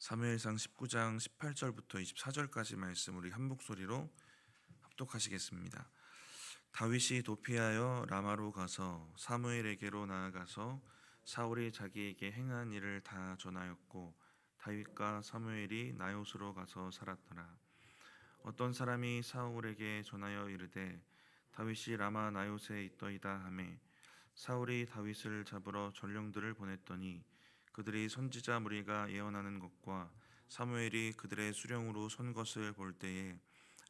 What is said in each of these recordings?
사무엘상 19장 18절부터 24절까지 말씀 우리 한 목소리로 합독하시겠습니다. 다윗이 도피하여 라마로 가서 사무엘에게로 나아가서 사울이 자기에게 행한 일을 다 전하였고 다윗과 사무엘이 나요스로 가서 살았더라. 어떤 사람이 사울에게 전하여 이르되 다윗이 라마 나요스에 있더이다 하매 사울이 다윗을 잡으러 전령들을 보냈더니 그들이 선지자 무리가 예언하는 것과 사무엘이 그들의 수령으로 선 것을 볼 때에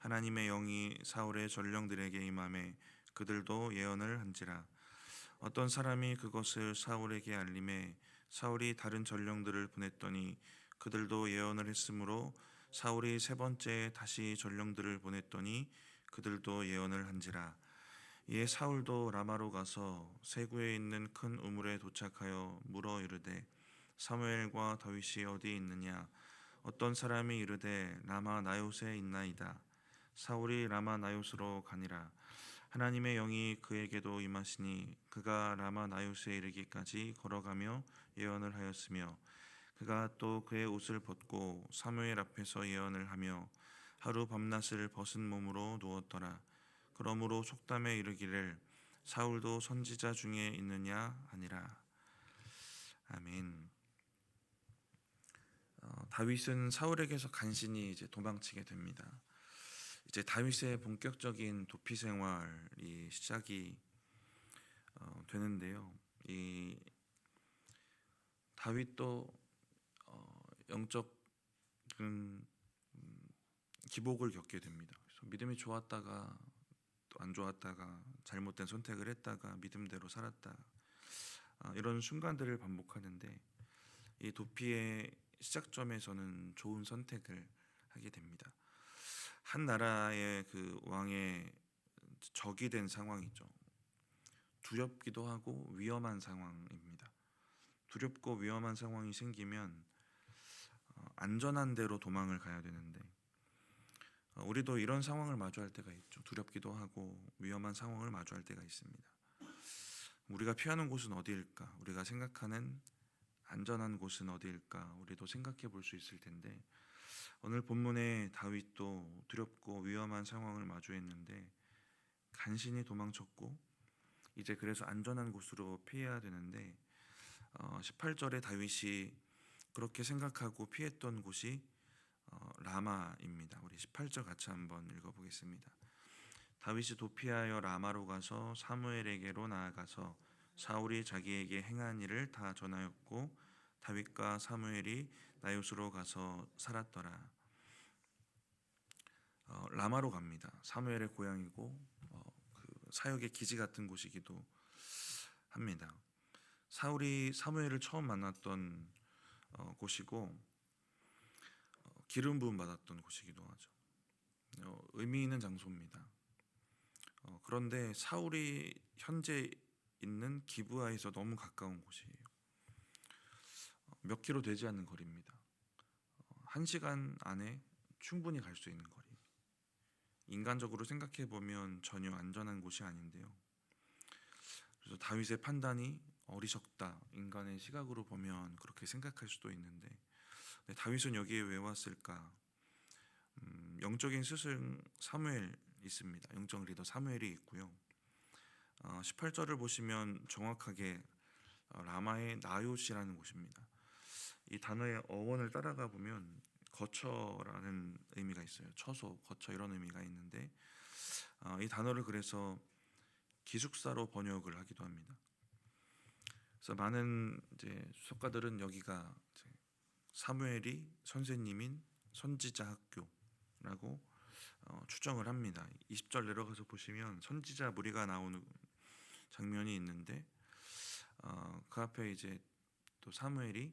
하나님의 영이 사울의 전령들에게 임하매 그들도 예언을 한지라. 어떤 사람이 그것을 사울에게 알림해 사울이 다른 전령들을 보냈더니 그들도 예언을 했으므로 사울이 세 번째 다시 전령들을 보냈더니 그들도 예언을 한지라. 이에 사울도 라마로 가서 세구에 있는 큰 우물에 도착하여 물어 이르되 사무엘과 다윗이 어디 있느냐? 어떤 사람이 이르되 라마 나요스에 있나이다. 사울이 라마 나요스로 가니라. 하나님의 영이 그에게도 임하시니 그가 라마 나요스에 이르기까지 걸어가며 예언을 하였으며 그가 또 그의 옷을 벗고 사무엘 앞에서 예언을 하며 하루 밤낮을 벗은 몸으로 누웠더라. 그러므로 속담에 이르기를 사울도 선지자 중에 있느냐 하니라. 아멘. 다윗은 사울에게서 간신히 이제 도망치게 됩니다. 이제 다윗의 본격적인 도피 생활이 시작이 되는데요. 이 다윗도 영적인 기복을 겪게 됩니다. 그래서 믿음이 좋았다가 또 안 좋았다가 잘못된 선택을 했다가 믿음대로 살았다. 이런 순간들을 반복하는데 이 도피의 시작점에서는 좋은 선택을 하게 됩니다. 한 나라의 그 왕의 적이 된 상황이죠. 두렵기도 하고 위험한 상황입니다. 두렵고 위험한 상황이 생기면 안전한 데로 도망을 가야 되는데 우리도 이런 상황을 마주할 때가 있죠. 두렵기도 하고 위험한 상황을 마주할 때가 있습니다. 우리가 피하는 곳은 어디일까? 우리가 생각하는 안전한 곳은 어디일까? 우리도 생각해 볼 수 있을 텐데 오늘 본문에 다윗도 두렵고 위험한 상황을 마주했는데 간신히 도망쳤고 이제 그래서 안전한 곳으로 피해야 되는데 18절에 다윗이 그렇게 생각하고 피했던 곳이 라마입니다. 우리 18절 같이 한번 읽어보겠습니다. 다윗이 도피하여 라마로 가서 사무엘에게로 나아가서 사울이 자기에게 행한 일을 다 전하였고 다윗과 사무엘이 나요스로 가서 살았더라. 라마로 갑니다. 사무엘의 고향이고 그 사역의 기지 같은 곳이기도 합니다. 사울이 사무엘을 처음 만났던 곳이고 기름 부음 받았던 곳이기도 하죠. 의미 있는 장소입니다. 그런데 사울이 현재 있는 기브아에서 너무 가까운 곳이에요. 몇 킬로 되지 않는 거리입니다. 1시간 안에 충분히 갈 수 있는 거리. 인간적으로 생각해 보면 전혀 안전한 곳이 아닌데요. 그래서 다윗의 판단이 어리석다. 인간의 시각으로 보면 그렇게 생각할 수도 있는데 다윗은 여기에 왜 왔을까? 영적인 스승 사무엘 있습니다. 영적 리더 사무엘이 있고요. 18절을 보시면 정확하게 라마의 나요시라는 곳입니다. 이 단어의 어원을 따라가 보면 거처라는 의미가 있어요. 처소, 거처 이런 의미가 있는데 이 단어를 그래서 기숙사로 번역을 하기도 합니다. 그래서 많은 이제 수석가들은 여기가 이제 사무엘이 선생님인 선지자 학교라고 추정을 합니다. 20절 내려가서 보시면 선지자 무리가 나오는 장면이 있는데 그 앞에 이제 또 사무엘이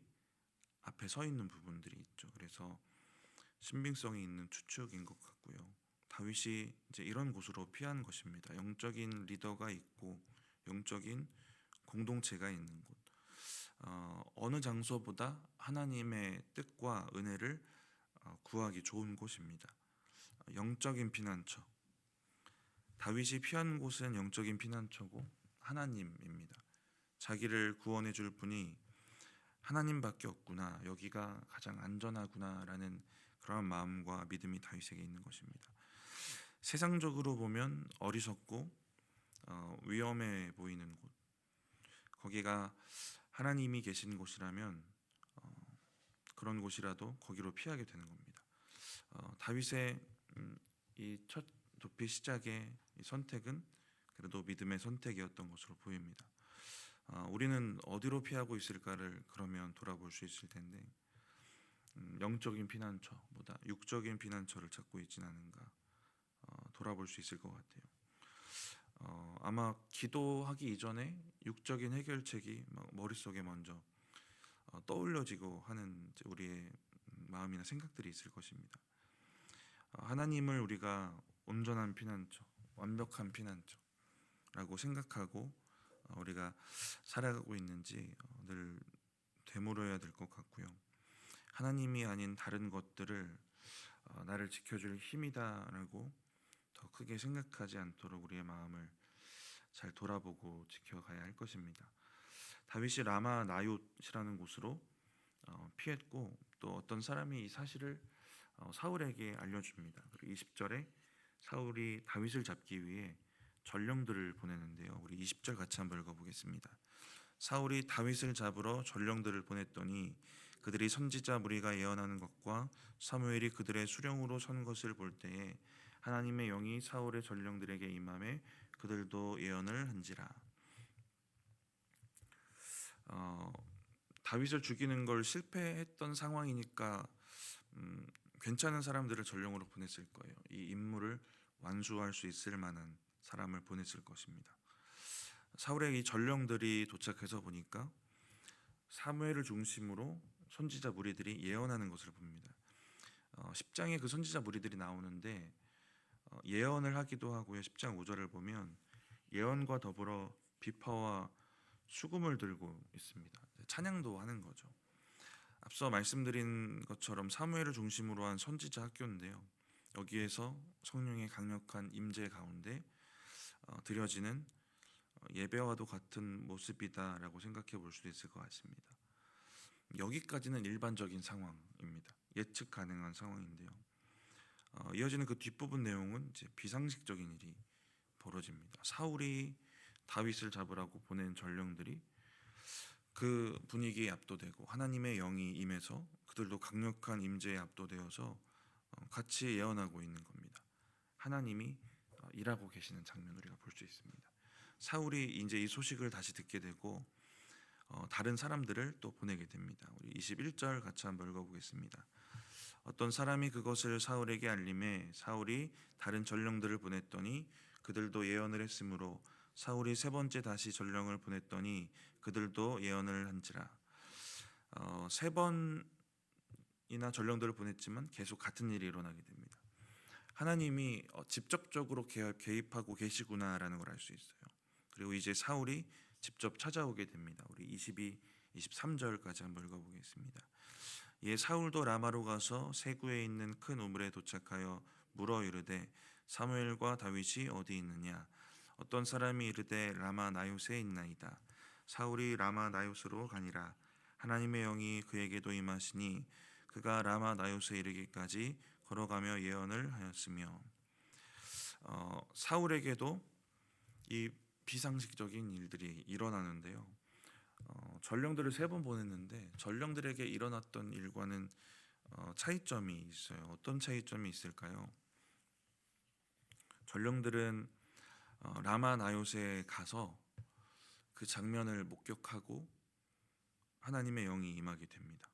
앞에 서 있는 부분들이 있죠. 그래서 신빙성이 있는 추측인 것 같고요. 다윗이 이제 이런 곳으로 피한 것입니다. 영적인 리더가 있고 영적인 공동체가 있는 곳. 어느 장소보다 하나님의 뜻과 은혜를 구하기 좋은 곳입니다. 영적인 피난처. 다윗이 피한 곳은 영적인 피난처고 하나님입니다. 자기를 구원해 줄 분이 하나님밖에 없구나, 여기가 가장 안전하구나라는 그런 마음과 믿음이 다윗에게 있는 것입니다. 세상적으로 보면 어리석고 위험해 보이는 곳, 거기가 하나님이 계신 곳이라면 그런 곳이라도 거기로 피하게 되는 겁니다. 다윗의 이 첫 도피 시작의 이 선택은 그래도 믿음의 선택이었던 것으로 보입니다. 우리는 어디로 피하고 있을까를 그러면 돌아볼 수 있을 텐데, 영적인 피난처보다 육적인 피난처를 찾고 있지는 않은가 돌아볼 수 있을 것 같아요. 아마 기도하기 이전에 육적인 해결책이 막 머릿속에 먼저 떠올려지고 하는 우리의 마음이나 생각들이 있을 것입니다. 하나님을 우리가 온전한 피난처, 완벽한 피난처라고 생각하고 우리가 살아가고 있는지 늘 되물어야 될 것 같고요. 하나님이 아닌 다른 것들을 나를 지켜줄 힘이다라고 더 크게 생각하지 않도록 우리의 마음을 잘 돌아보고 지켜가야 할 것입니다. 다윗이 라마 나요트라는 곳으로 피했고, 또 어떤 사람이 이 사실을 사울에게 알려줍니다. 그리고 20절에 사울이 다윗을 잡기 위해 전령들을 보내는데요. 우리 20절 같이 한번 읽어보겠습니다. 사울이 다윗을 잡으러 전령들을 보냈더니 그들이 선지자 무리가 예언하는 것과 사무엘이 그들의 수령으로 선 것을 볼 때에 하나님의 영이 사울의 전령들에게 임함에 그들도 예언을 한지라. 다윗을 죽이는 걸 실패했던 상황이니까 괜찮은 사람들을 전령으로 보냈을 거예요. 이 임무를 완수할 수 있을 만한 사람을 보냈을 것입니다. 사울의 이 전령들이 도착해서 보니까 사무엘을 중심으로 선지자 무리들이 예언하는 것을 봅니다. 10장에 그 선지자 무리들이 나오는데 예언을 하기도 하고요. 10장 5절을 보면 예언과 더불어 비파와 수금을 들고 있습니다. 찬양도 하는 거죠. 앞서 말씀드린 것처럼 사무엘을 중심으로 한 선지자 학교인데요. 여기에서 성령의 강력한 임재 가운데 드려지는 예배와도 같은 모습이다라고 생각해 볼 수도 있을 것 같습니다. 여기까지는 일반적인 상황입니다. 예측 가능한 상황인데요. 이어지는 그 뒷부분 내용은 이제 비상식적인 일이 벌어집니다. 사울이 다윗을 잡으라고 보낸 전령들이 그 분위기에 압도되고 하나님의 영이 임해서 그들도 강력한 임재에 압도되어서 같이 예언하고 있는 겁니다. 하나님이 일하고 계시는 장면을 우리가 볼 수 있습니다. 사울이 이제 이 소식을 다시 듣게 되고 다른 사람들을 또 보내게 됩니다. 우리 21절 같이 한번 읽어보겠습니다. 어떤 사람이 그것을 사울에게 알림해 사울이 다른 전령들을 보냈더니 그들도 예언을 했으므로 사울이 세 번째 다시 전령을 보냈더니 그들도 예언을 한지라. 세 번이나 전령들을 보냈지만 계속 같은 일이 일어나게 됩니다. 하나님이 직접적으로 개입하고 계시구나라는 걸 알 수 있어요. 그리고 이제 사울이 직접 찾아오게 됩니다. 우리 22, 23절까지 한번 읽어보겠습니다. 예, 사울도 라마로 가서 세구에 있는 큰 우물에 도착하여 물어 이르되 사무엘과 다윗이 어디 있느냐? 어떤 사람이 이르되 라마 나요스에 있나이다. 사울이 라마 나요스로 가니라. 하나님의 영이 그에게도 임하시니 그가 라마 나요스에 이르기까지 걸어가며 예언을 하였으며. 사울에게도 이 비상식적인 일들이 일어나는데요. 전령들을 3번 보냈는데 전령들에게 일어났던 일과는 차이점이 있어요. 어떤 차이점이 있을까요? 전령들은 라마 나요스에 가서 그 장면을 목격하고 하나님의 영이 임하게 됩니다.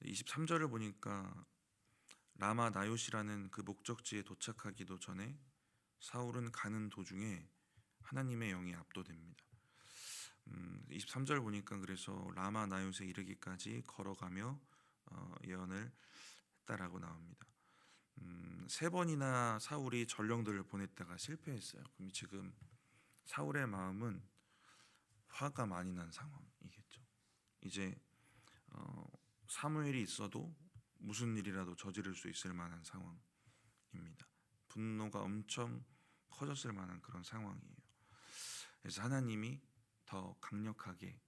23절을 보니까 라마 나요시라는 그 목적지에 도착하기도 전에 사울은 가는 도중에 하나님의 영이 압도됩니다. 23절 보니까 그래서 라마 나요스에 이르기까지 걸어가며 예언을 했다라고 나옵니다. 3번이나 사울이 전령들을 보냈다가 실패했어요. 그럼 지금 사울의 마음은 화가 많이 난 상황이겠죠. 이제 사무엘이 있어도 무슨 일이라도 저지를 수 있을 만한 상황입니다. 분노가 엄청 커졌을 만한 그런 상황이에요. 그래서 하나님이 더 강력하게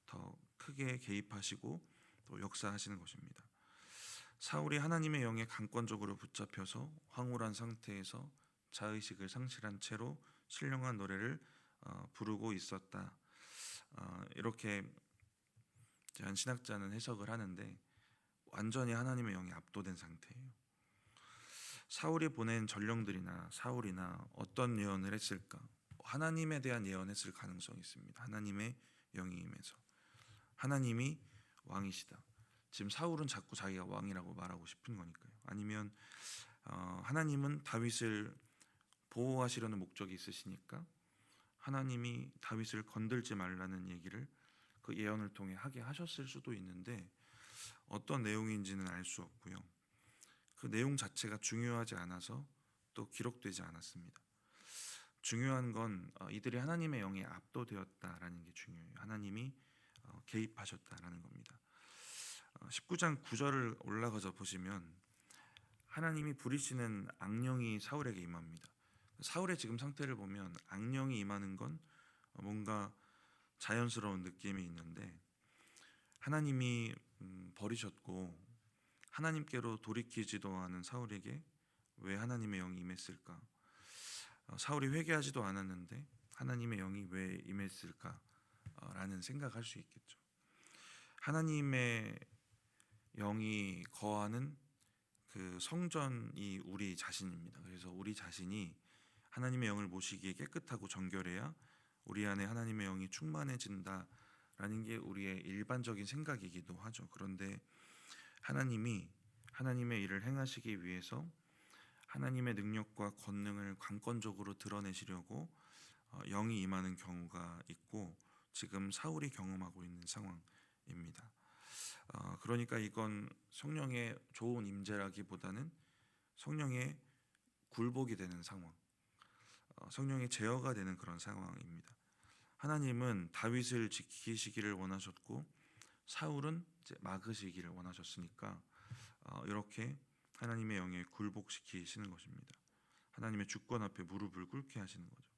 더 크게 개입하시고 또 역사하시는 것입니다. 사울이 하나님의 영에 강권적으로 붙잡혀서 황홀한 상태에서 자의식을 상실한 채로 신령한 노래를 부르고 있었다. 이렇게 한 신학자는 해석을 하는데 완전히 하나님의 영에 압도된 상태예요. 사울이 보낸 전령들이나 사울이나 어떤 예언을 했을까? 하나님에 대한 예언했을 가능성이 있습니다. 하나님의 영이 임해서 하나님이 왕이시다. 지금 사울은 자꾸 자기가 왕이라고 말하고 싶은 거니까요. 아니면 하나님은 다윗을 보호하시려는 목적이 있으시니까 하나님이 다윗을 건들지 말라는 얘기를 그 예언을 통해 하게 하셨을 수도 있는데 어떤 내용인지는 알 수 없고요. 그 내용 자체가 중요하지 않아서 또 기록되지 않았습니다. 중요한 건 이들이 하나님의 영에 압도되었다라는 게 중요해요. 하나님이 개입하셨다라는 겁니다. 19장 9절을 올라가서 보시면 하나님이 부리시는 악령이 사울에게 임합니다. 사울의 지금 상태를 보면 악령이 임하는 건 뭔가 자연스러운 느낌이 있는데 하나님이 버리셨고 하나님께로 돌이키지도 않은 사울에게 왜 하나님의 영이 임했을까? 사울이 회개하지도 않았는데 하나님의 영이 왜 임했을까? 라는 생각할 수 있겠죠. 하나님의 영이 거하는 그 성전이 우리 자신입니다. 그래서 우리 자신이 하나님의 영을 모시기에 깨끗하고 정결해야 우리 안에 하나님의 영이 충만해진다라는 게 우리의 일반적인 생각이기도 하죠. 그런데 하나님이 하나님의 일을 행하시기 위해서 하나님의 능력과 권능을 강권적으로 드러내시려고 영이 임하는 경우가 있고 지금 사울이 경험하고 있는 상황입니다. 그러니까 이건 성령의 좋은 임재라기보다는 성령의 굴복이 되는 상황, 성령의 제어가 되는 그런 상황입니다. 하나님은 다윗을 지키시기를 원하셨고 사울은 이제 막으시기를 원하셨으니까 이렇게 하나님의 영에 굴복시키시는 것입니다. 하나님의 주권 앞에 무릎을 꿇게 하시는 거죠.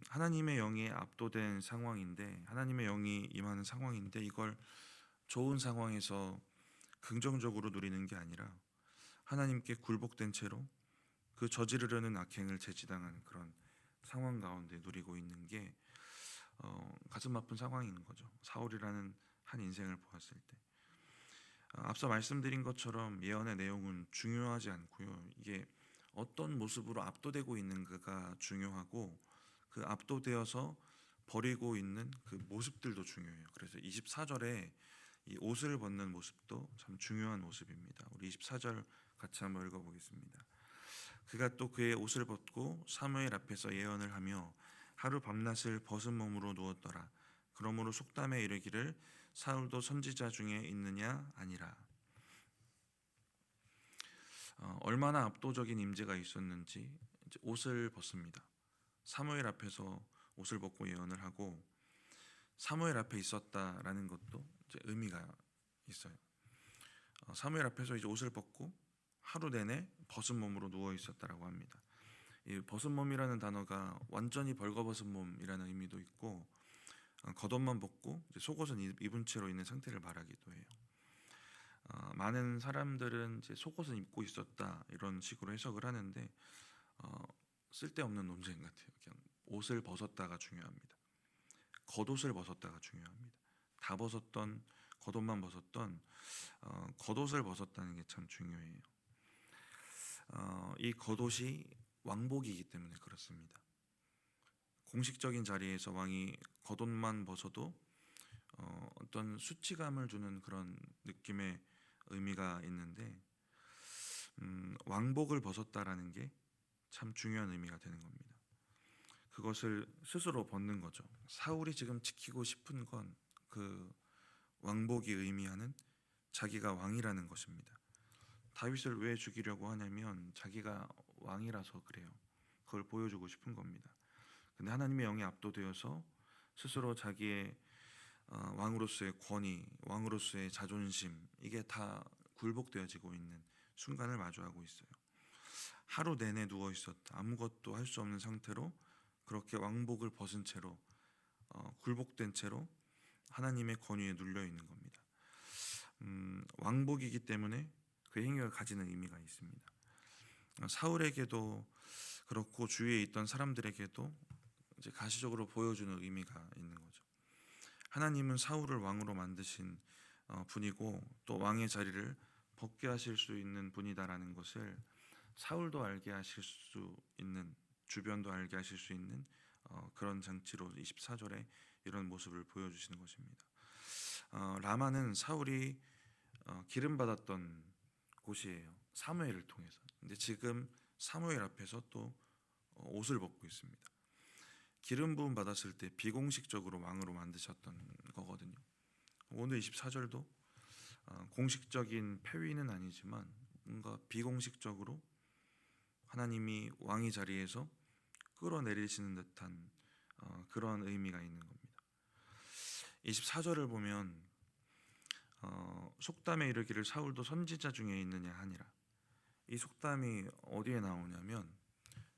하나님의 영에 압도된 상황인데 하나님의 영이 임하는 상황인데 이걸 좋은 상황에서 긍정적으로 누리는 게 아니라 하나님께 굴복된 채로 그 저지르려는 악행을 제지당하는 그런 상황 가운데 누리고 있는 게 가슴 아픈 상황인 거죠. 사울이라는 한 인생을 보았을 때 앞서 말씀드린 것처럼 예언의 내용은 중요하지 않고요. 이게 어떤 모습으로 압도되고 있는가가 중요하고 그 압도되어서 버리고 있는 그 모습들도 중요해요. 그래서 24절에 이 옷을 벗는 모습도 참 중요한 모습입니다. 우리 24절 같이 한번 읽어보겠습니다. 그가 또 그의 옷을 벗고 사무엘 앞에서 예언을 하며 하루 밤낮을 벗은 몸으로 누웠더라. 그러므로 속담에 이르기를 사울도 선지자 중에 있느냐 아니라. 얼마나 압도적인 임재가 있었는지 이제 옷을 벗습니다. 사무엘 앞에서 옷을 벗고 예언을 하고 사무엘 앞에 있었다라는 것도 이제 의미가 있어요. 사무엘 앞에서 이제 옷을 벗고 하루 내내 벗은 몸으로 누워 있었다라고 합니다. 이 벗은 몸이라는 단어가 완전히 벌거벗은 몸이라는 의미도 있고 겉옷만 벗고 이제 속옷은 입은 채로 있는 상태를 말하기도 해요. 많은 사람들은 이제 속옷은 입고 있었다 이런 식으로 해석을 하는데 쓸데없는 논쟁 같아요. 그냥 옷을 벗었다가 중요합니다. 겉옷을 벗었다가 중요합니다. 다 벗었던 겉옷만 벗었던 겉옷을 벗었다는 게 참 중요해요. 이 겉옷이 왕복이기 때문에 그렇습니다. 공식적인 자리에서 왕이 겉옷만 벗어도 어떤 수치감을 주는 그런 느낌의 의미가 있는데 왕복을 벗었다라는 게 참 중요한 의미가 되는 겁니다. 그것을 스스로 벗는 거죠. 사울이 지금 지키고 싶은 건 그 왕복이 의미하는 자기가 왕이라는 것입니다. 다윗을 왜 죽이려고 하냐면 자기가 왕이라서 그래요. 그걸 보여주고 싶은 겁니다. 근데 하나님의 영에 압도되어서 스스로 자기의 왕으로서의 권위, 왕으로서의 자존심 이게 다 굴복되어지고 있는 순간을 마주하고 있어요. 하루 내내 누워 있었다. 아무것도 할 수 없는 상태로 그렇게 왕복을 벗은 채로 굴복된 채로 하나님의 권위에 눌려 있는 겁니다. 왕복이기 때문에 그 행위가 가지는 의미가 있습니다. 사울에게도 그렇고 주위에 있던 사람들에게도 이제 가시적으로 보여주는 의미가 있는 거죠. 하나님은 사울을 왕으로 만드신 분이고 또 왕의 자리를 벗게 하실 수 있는 분이다라는 것을 사울도 알게 하실 수 있는, 주변도 알게 하실 수 있는 그런 장치로 24절에 이런 모습을 보여주시는 것입니다. 라마는 사울이 기름 받았던 곳이에요. 사무엘을 통해서. 근데 지금 사무엘 앞에서 또 옷을 벗고 있습니다. 기름 부음 받았을 때 비공식적으로 왕으로 만드셨던 거거든요. 오늘 24절도 공식적인 폐위는 아니지만 뭔가 비공식적으로 하나님이 왕의 자리에서 끌어내리시는 듯한 그런 의미가 있는 겁니다. 24절을 보면 속담에 이르기를 사울도 선지자 중에 있느냐 하니라. 이 속담이 어디에 나오냐면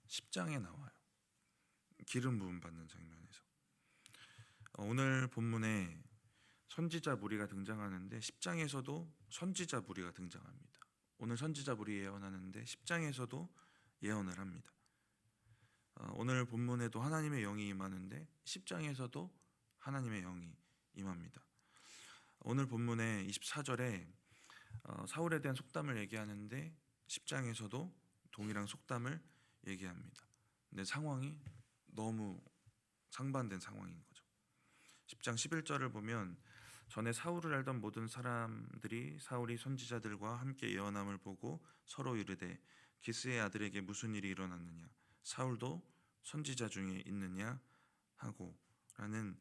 10장에 나와요. 기름 부음 받는 장면에서. 오늘 본문에 선지자 무리가 등장하는데 10장에서도 선지자 무리가 등장합니다. 오늘 선지자 무리 예언하는데 10장에서도 예언을 합니다. 오늘 본문에도 하나님의 영이 임하는데 10장에서도 하나님의 영이 임합니다. 오늘 본문의 24절에 사울에 대한 속담을 얘기하는데 10장에서도 동일한 속담을 얘기합니다. 근데 상황이 너무 상반된 상황인 거죠. 10장 11절을 보면 전에 사울을 알던 모든 사람들이 사울이 선지자들과 함께 예언함을 보고 서로 이르되 기스의 아들에게 무슨 일이 일어났느냐, 사울도 선지자 중에 있느냐 하고 라는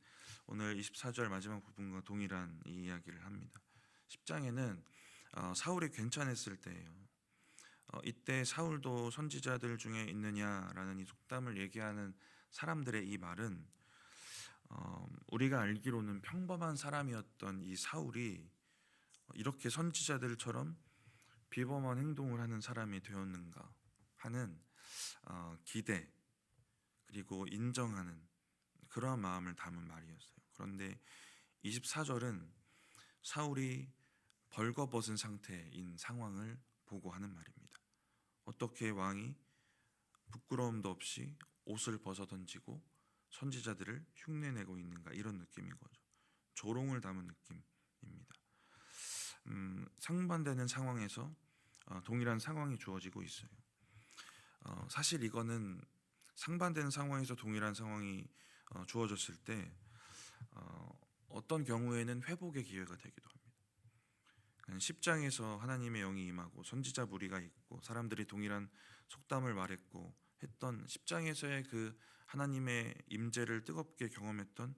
오늘 24절 마지막 부분과 동일한 이 이야기를 합니다. 10장에는 사울이 괜찮았을 때예요. 이때 사울도 선지자들 중에 있느냐라는 이 속담을 얘기하는 사람들의 이 말은 우리가 알기로는 평범한 사람이었던 이 사울이 이렇게 선지자들처럼 비범한 행동을 하는 사람이 되었는가 하는 기대 그리고 인정하는 그러한 마음을 담은 말이었어요. 그런데 24절은 사울이 벌거벗은 상태인 상황을 보고 하는 말입니다. 어떻게 왕이 부끄러움도 없이 옷을 벗어 던지고 선지자들을 흉내내고 있는가, 이런 느낌인 거죠. 조롱을 담은 느낌입니다. 상반되는 상황에서 동일한 상황이 주어지고 있어요. 사실 이거는 상반되는 상황에서 동일한 상황이 주어졌을 때 어떤 경우에는 회복의 기회가 되기도 합니다. 10장에서 하나님의 영이 임하고 선지자 무리가 있고 사람들이 동일한 속담을 말했고 했던 10장에서의 그 하나님의 임재를 뜨겁게 경험했던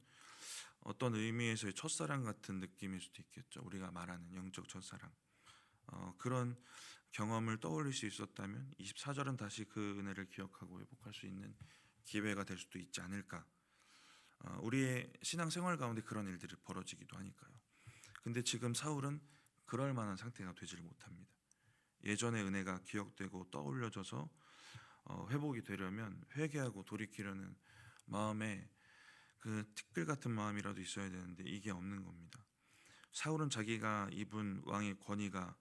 어떤 의미에서의 첫사랑 같은 느낌일 수도 있겠죠. 우리가 말하는 영적 첫사랑. 그런 경험을 떠올릴 수 있었다면 24절은 다시 그 은혜를 기억하고 회복할 수 있는 기회가 될 수도 있지 않을까. 우리의 신앙생활 가운데 그런 일들이 벌어지기도 하니까요. 근데 지금 사울은 그럴 만한 상태가 되지를 못합니다. 예전의 은혜가 기억되고 떠올려져서 회복이 되려면 회개하고 돌이키려는 마음에 그 티끌 같은 마음이라도 있어야 되는데 이게 없는 겁니다. 사울은 자기가 입은 왕의 권위가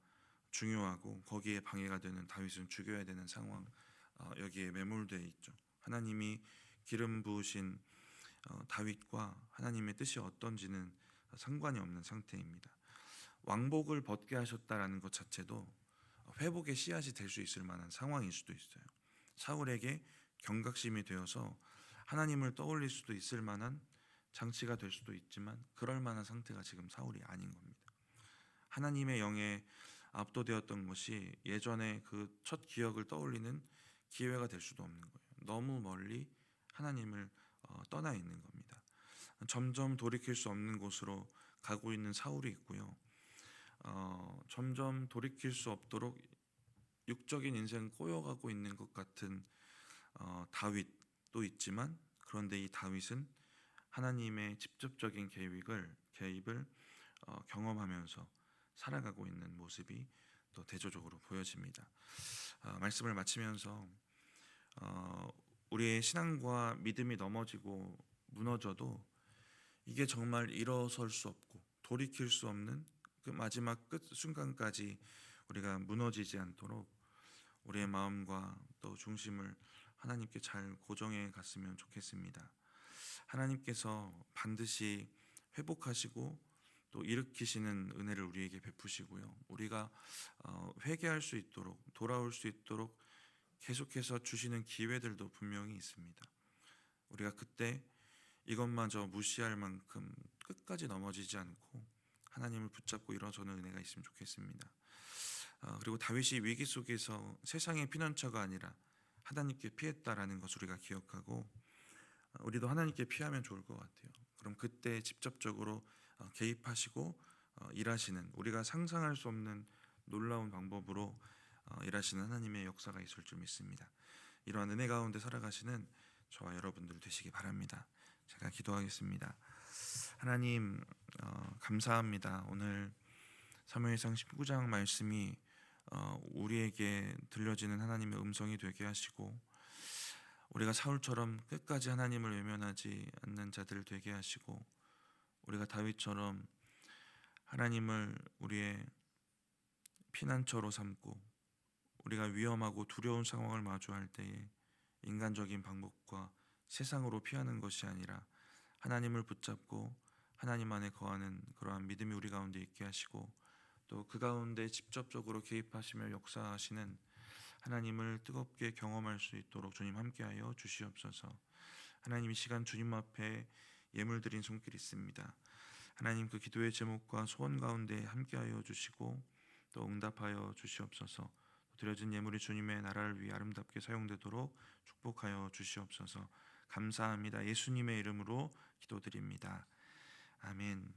중요하고 거기에 방해가 되는 다윗은 죽여야 되는 상황, 여기에 매몰되어 있죠. 하나님이 기름 부으신 다윗과 하나님의 뜻이 어떤지는 상관이 없는 상태입니다. 왕복을 벗게 하셨다라는 것 자체도 회복의 씨앗이 될 수 있을 만한 상황일 수도 있어요. 사울에게 경각심이 되어서 하나님을 떠올릴 수도 있을 만한 장치가 될 수도 있지만 그럴 만한 상태가 지금 사울이 아닌 겁니다. 하나님의 영에 압도되었던 것이 예전에 그 첫 기억을 떠올리는 기회가 될 수도 없는 거예요. 너무 멀리 하나님을 떠나 있는 겁니다. 점점 돌이킬 수 없는 곳으로 가고 있는 사울이 있고요. 점점 돌이킬 수 없도록 육적인 인생을 꼬여가고 있는 것 같은 다윗도 있지만, 그런데 이 다윗은 하나님의 직접적인 개입을 경험하면서 살아가고 있는 모습이 또 대조적으로 보여집니다. 말씀을 마치면서 우리의 신앙과 믿음이 넘어지고 무너져도 이게 정말 일어설 수 없고 돌이킬 수 없는 그 마지막 끝 순간까지 우리가 무너지지 않도록 우리의 마음과 또 중심을 하나님께 잘 고정해 갔으면 좋겠습니다. 하나님께서 반드시 회복하시고 또 일으키시는 은혜를 우리에게 베푸시고요. 우리가 회개할 수 있도록 돌아올 수 있도록 계속해서 주시는 기회들도 분명히 있습니다. 우리가 그때 이것마저 무시할 만큼 끝까지 넘어지지 않고 하나님을 붙잡고 일어서는 은혜가 있으면 좋겠습니다. 그리고 다윗이 위기 속에서 세상의 피난처가 아니라 하나님께 피했다라는 것을 우리가 기억하고 우리도 하나님께 피하면 좋을 것 같아요. 그럼 그때 직접적으로 개입하시고 일하시는, 우리가 상상할 수 없는 놀라운 방법으로 일하시는 하나님의 역사가 있을 줄 믿습니다. 이러한 은혜 가운데 살아가시는 저와 여러분들 되시기 바랍니다. 제가 기도하겠습니다. 하나님, 감사합니다. 오늘 사무엘상 19장 말씀이 우리에게 들려지는 하나님의 음성이 되게 하시고 우리가 사울처럼 끝까지 하나님을 외면하지 않는 자들 되게 하시고 우리가 다윗처럼 하나님을 우리의 피난처로 삼고 우리가 위험하고 두려운 상황을 마주할 때에 인간적인 방법과 세상으로 피하는 것이 아니라 하나님을 붙잡고 하나님 안에 거하는 그러한 믿음이 우리 가운데 있게 하시고 또 그 가운데 직접적으로 개입하시며 역사하시는 하나님을 뜨겁게 경험할 수 있도록 주님 함께하여 주시옵소서. 하나님, 이 시간 주님 앞에 예물 드린 손길 있습니다. 하나님, 그 기도의 제목과 소원 가운데 함께하여 주시고 또 응답하여 주시옵소서. 드려진 예물이 주님의 나라를 위해 아름답게 사용되도록 축복하여 주시옵소서. 감사합니다. 예수님의 이름으로 기도드립니다. 아멘.